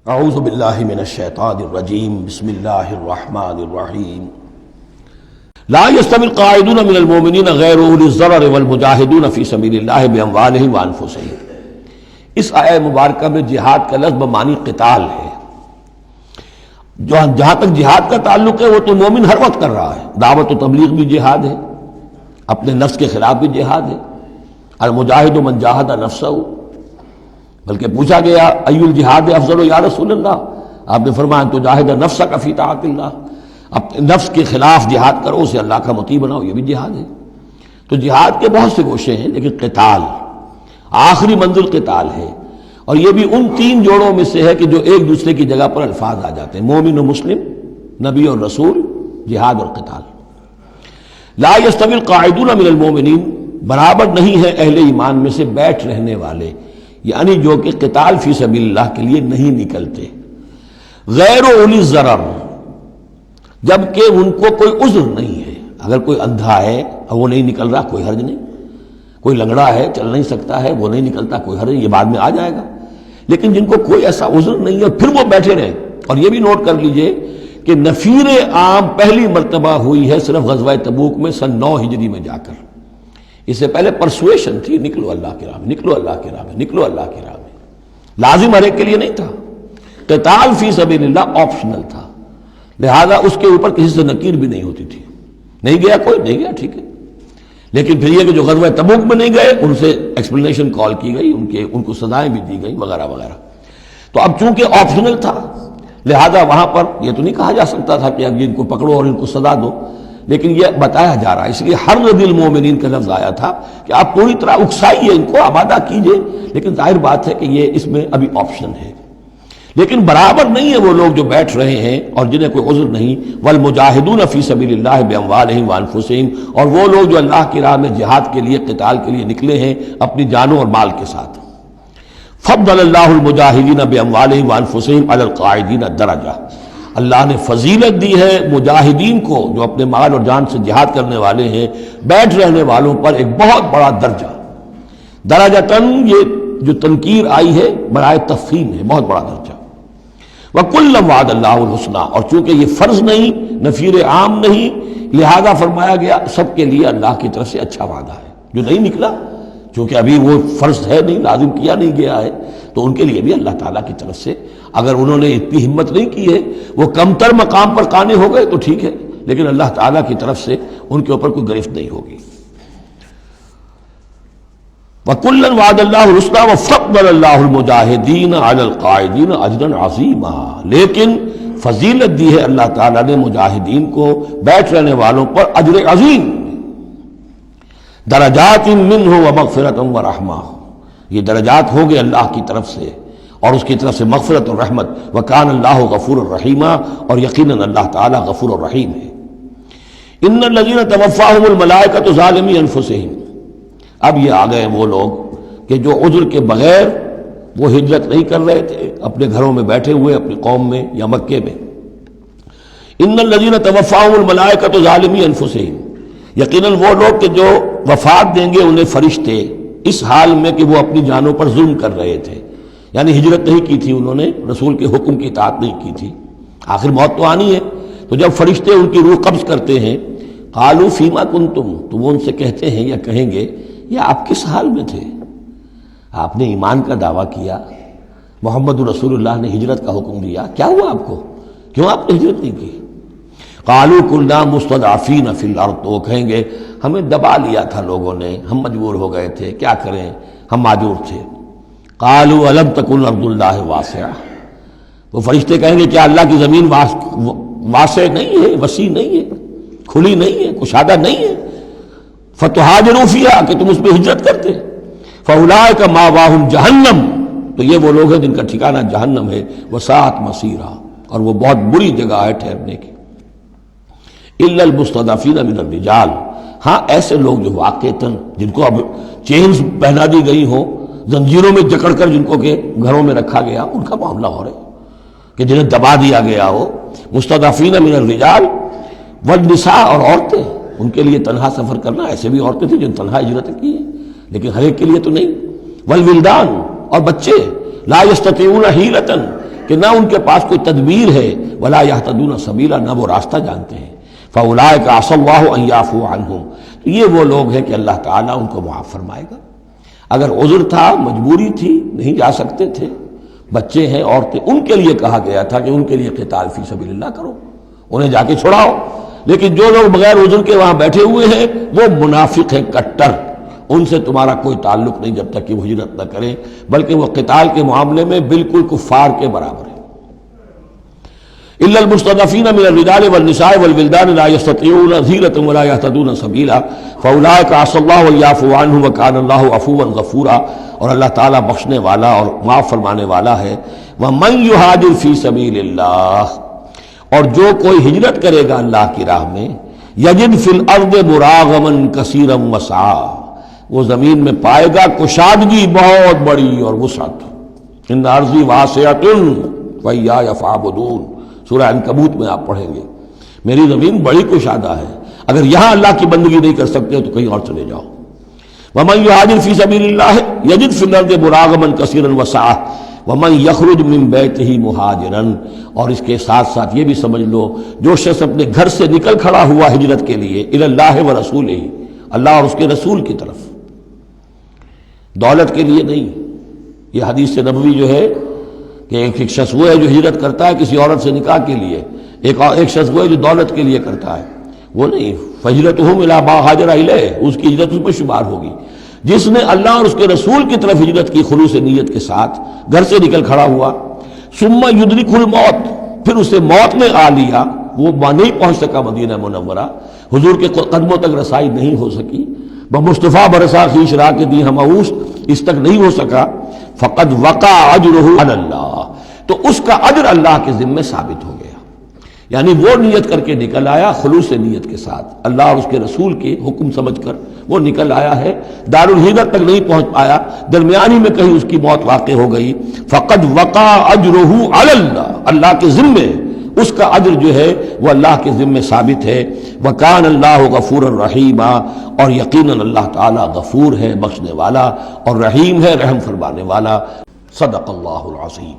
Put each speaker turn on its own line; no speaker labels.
اعوذ باللہ من الشیطان الرجیم بسم اللہ الرحمن الرحیم لا يستوی القاعدون من المؤمنین غیر اولی الضرر والمجاہدون فی سبیل اللہ باموالہم وانفسہم۔ اس آیہ مبارکہ میں جہاد کا لفظ بمعنی قتال ہے۔ جہاں تک جہاد کا تعلق ہے وہ تو مومن ہر وقت کر رہا ہے، دعوت و تبلیغ بھی جہاد ہے، اپنے نفس کے خلاف بھی جہاد ہے۔ المجاہد من جاہد نفسہ، بلکہ پوچھا گیا ای الجہاد افضل یا رسول اللہ، آپ نے فرمایا تو جاہد نفسک فی طاعت اللہ، اپنے نفس کے خلاف جہاد کرو، اسے اللہ کا مطیع بناؤ، یہ بھی جہاد ہے۔ تو جہاد کے بہت سے گوشے ہیں، لیکن قتال آخری منزل قتال ہے، اور یہ بھی ان تین جوڑوں میں سے ہے کہ جو ایک دوسرے کی جگہ پر الفاظ آ جاتے ہیں، مومن و مسلم، نبی اور رسول، جہاد اور قتال۔ لا یستوی القاعدون من المؤمنین، برابر نہیں ہے اہل ایمان میں سے بیٹھ رہنے والے، یعنی جو کہ قتال فی سبیل اللہ کے لیے نہیں نکلتے، غیر اولی الضرر، جبکہ ان کو کوئی عذر نہیں ہے۔ اگر کوئی اندھا ہے اور وہ نہیں نکل رہا، کوئی حرج نہیں، کوئی لنگڑا ہے چل نہیں سکتا ہے وہ نہیں نکلتا، کوئی حرج نہیں، یہ بعد میں آ جائے گا۔ لیکن جن کو کوئی ایسا عذر نہیں ہے پھر وہ بیٹھے رہے، اور یہ بھی نوٹ کر لیجئے کہ نفیر عام پہلی مرتبہ ہوئی ہے صرف غزوہ تبوک میں سن 9 ہجری میں جا کر۔ اس سے پہلے پرسویشن تھی، نکلو اللہ کی راہ میں، نکلو اللہ کی راہ میں، نکلو اللہ کی راہ میں، لازم ہر ایک کے لیے نہیں تھا۔ قتال فی سبیل اللہ آپشنل تھا، لہذا اس کے اوپر کسی سے نکیر بھی نہیں ہوتی تھی۔ نہیں گیا کوئی، نہیں گیا ٹھیک ہے، لیکن پھر یہ کہ جو غزوہ تبوک میں نہیں گئے ان سے ایکسپلینیشن کال کی گئی، ان کو سزائیں بھی دی گئی وغیرہ وغیرہ۔ تو اب چونکہ آپشنل تھا لہذا وہاں پر یہ تو نہیں کہا جا سکتا تھا کہ اب ان کو پکڑو اور ان کو سزا دو، لیکن یہ بتایا جا رہا ہے، اس لیے حرض المومنین کا لفظ آیا تھا کہ آپ پوری طرح اکسائیے، ان کو آمادہ کیجئے، لیکن ظاہر بات ہے کہ یہ اس میں ابھی آپشن ہے۔ لیکن برابر نہیں ہے وہ لوگ جو بیٹھ رہے ہیں اور جنہیں کوئی عذر نہیں، والمجاہدون فی سبیل اللہ باموالہم وانفسہم، اور وہ لوگ جو اللہ کی راہ میں جہاد کے لیے، قتال کے لیے نکلے ہیں اپنی جانوں اور مال کے ساتھ۔ فضل اللہ المجاہدین باموالہم وانفسہم علی القاعدین درجہ، اللہ نے فضیلت دی ہے مجاہدین کو جو اپنے مال اور جان سے جہاد کرنے والے ہیں، بیٹھ رہنے والوں پر ایک بہت بڑا درجہ۔ درجتاً یہ جو تنکیر آئی ہے برائے تفخیم ہے، بہت بڑا درجہ۔ وَكُلًّا وَعَدَ اللَّهُ الْحُسْنَىٰ، اور چونکہ یہ فرض نہیں، نفیر عام نہیں، لہذا فرمایا گیا سب کے لیے اللہ کی طرف سے اچھا وعدہ ہے۔ جو نہیں نکلا چونکہ ابھی وہ فرض ہے نہیں، لازم کیا نہیں گیا ہے، تو ان کے لیے بھی اللہ تعالیٰ کی طرف سے، اگر انہوں نے اتنی ہمت نہیں کی ہے، وہ کمتر مقام پر قانے ہو گئے تو ٹھیک ہے، لیکن اللہ تعالیٰ کی طرف سے ان کے اوپر کوئی گرفت نہیں ہوگی۔ وَكُلًّا وَعَدَ اللَّهُ الْحُسْنَىٰ وَفَضَّلَ اللَّهُ الْمُجَاهِدِينَ عَلَى الْقَاعِدِينَ أَجْرًا عَظِيمًا، لیکن فضیلت دی ہے اللہ تعالیٰ نے مجاہدین کو بیٹھ رہنے والوں پر اجر عظیم۔ درجات منہ ومغفرۃ ورحمہ، یہ درجات ہوں گے اللہ کی طرف سے اور اس کی طرف سے مغفرت اور رحمت۔ وکان اللہ غفور الرحیم، اور یقیناً اللہ تعالیٰ غفور الرحیم ہے۔ ان الذین توفاہم الملائکۃ ظالمی انفسہم، اب یہ آ گئے وہ لوگ کہ جو عذر کے بغیر وہ ہجرت نہیں کر رہے تھے، اپنے گھروں میں بیٹھے ہوئے اپنی قوم میں یا مکے میں۔ ان الذین توفاہم الملائکۃ ظالمی انفسہم، یقیناً وہ لوگ کہ جو وفات دیں گے انہیں فرشتے اس حال میں کہ وہ اپنی جانوں پر ظلم کر رہے تھے، یعنی ہجرت نہیں کی تھی انہوں نے، رسول کے حکم کی اطاعت نہیں کی تھی، آخر موت تو آنی ہے۔ تو جب فرشتے ان کی روح قبض کرتے ہیں، قالوا فیما کنتم، تو وہ ان سے کہتے ہیں یا کہیں گے یہ آپ کس حال میں تھے؟ آپ نے ایمان کا دعویٰ کیا، محمد رسول اللہ نے ہجرت کا حکم دیا، کیا ہوا آپ کو؟ کیوں آپ نے ہجرت نہیں کی؟ قالوا كنا مستضعفین فی الارض، تو وہ کہیں گے ہمیں دبا لیا تھا لوگوں نے، ہم مجبور ہو گئے تھے، کیا کریں، ہم معذور تھے۔ قالوا الم تکن ارض اللہ واسعہ، وہ فرشتے کہیں گے کیا اللہ کی زمین واسع نہیں ہے، وسیع نہیں ہے، کھلی نہیں ہے، کشادہ نہیں ہے، فتہاجروا فیہا، کہ تم اس پہ ہجرت کرتے۔ فاولئک مأواہم جہنم، تو یہ وہ لوگ ہیں جن کا ٹھکانہ جہنم ہے، وساءت مصیرا، اور وہ بہت بری جگہ ہے ٹھہرنے کی۔ الا المستضعفین من الرجال، ہاں ایسے لوگ جو واقعتاً جن کو اب چینز پہنا دی گئی ہوں، زنجیروں میں جکڑ کر جن کو کہ گھروں میں رکھا گیا، ان کا معاملہ ہو رہا ہے کہ جنہیں دبا دیا گیا ہو۔ مستضعفین من الرجال والنساء، اور عورتیں، ان کے لیے تنہا سفر کرنا، ایسے بھی عورتیں تھیں جن تنہا ہجرت کی ہے، لیکن ہر ایک کے لیے تو نہیں۔ والولدان، اور بچے، لا یستطیعون حیلۃ، کہ نہ ان کے پاس کوئی تدبیر ہے، ولا یہتدون سبیلا، نہ وہ راستہ جانتے ہیں۔ فاولئک عسى اللہ ان یعفو عنہم، تو یہ وہ لوگ ہیں کہ اللہ تعالیٰ ان کو معاف فرمائے گا۔ اگر عذر تھا، مجبوری تھی، نہیں جا سکتے تھے، بچے ہیں، عورتیں، ان کے لیے کہا گیا تھا کہ ان کے لیے قتال فی سبیل اللہ کرو، انہیں جا کے چھڑاؤ۔ لیکن جو لوگ بغیر عذر کے وہاں بیٹھے ہوئے ہیں وہ منافق ہیں کٹر، ان سے تمہارا کوئی تعلق نہیں جب تک کہ وہ ہجرت نہ کریں، بلکہ وہ قتال کے معاملے میں بالکل کفار کے برابر ہے۔ الا المستضعفین من الرجال والنساء والولدان لا يستطيعون حیلة ولا يهتدون سبیلا فاولئک عسى الله ان يعفو عنهم وكان الله عفوا غفورا، اور اللہ تعالیٰ بخشنے والا اور معاف فرمانے والا ہے۔ ومن يهاجر في سبيل اللہ، اور جو کوئی ہجرت کرے گا اللہ کی راہ میں، یجد فی الارض مراغما کثیرا وسعا، وہ زمین میں پائے گا کشادگی بہت بڑی اور وسعت۔ ان ارضی واسعۃ فإیایا فاعبدون، سورہ عنکبوت میں آپ پڑھیں گے، میری زمین بڑی کشادہ ہے، اگر یہاں اللہ کی بندگی نہیں کر سکتے تو کہیں اور چلے جاؤ۔ ومن یہاجر فی سبیل اللہ یجد فی الارض مراغما کثیرا وسعا ومن یخرج من بیتہ مہاجرا، اور اس کے ساتھ ساتھ یہ بھی سمجھ لو جو شخص اپنے گھر سے نکل کھڑا ہوا ہجرت کے لیے الی اللہ ورسولہ، اللہ اور اس کے رسول کی طرف، دولت کے لیے نہیں۔ یہ حدیث نبوی جو ہے کہ ایک شخص وہ ہے جو ہجرت کرتا ہے کسی عورت سے نکاح کے لیے، ایک شخص وہ ہے جو دولت کے لیے کرتا ہے، وہ نہیں۔ فہجرتہم الی ما ہاجر الیہ، اس کی ہجرت اس پر شمار ہوگی۔ جس نے اللہ اور اس کے رسول کی طرف ہجرت کی خلوص نیت کے ساتھ، گھر سے نکل کھڑا ہوا، ثم یدرکہ الموت، پھر اسے موت نے آ لیا، وہ نہیں پہنچ سکا مدینہ منورہ، حضور کے قدموں تک رسائی نہیں ہو سکی، بمصطفیٰ برسا خویش راہ کے دی ہماؤس، اس تک نہیں ہو سکا، فقد وقع اجرہ علی اللہ، تو اس کا اجر اللہ کے ذمے ثابت ہو گیا۔ یعنی وہ نیت کر کے نکل آیا خلوص نیت کے ساتھ، اللہ اور اس کے رسول کے حکم سمجھ کر وہ نکل آیا ہے، دارالہجرت تک نہیں پہنچ پایا، درمیانی میں کہیں اس کی موت واقع ہو گئی، فقد وقع اجرہ علی اللہ، اللہ کے ذمے اس کا اجر جو ہے وہ اللہ کے ذمے ثابت ہے۔ وکان اللہ غفور الرحیم، اور یقیناً اللہ تعالیٰ غفور ہے، بخشنے والا، اور رحیم ہے، رحم فرمانے والا۔ صدق اللہ العظیم۔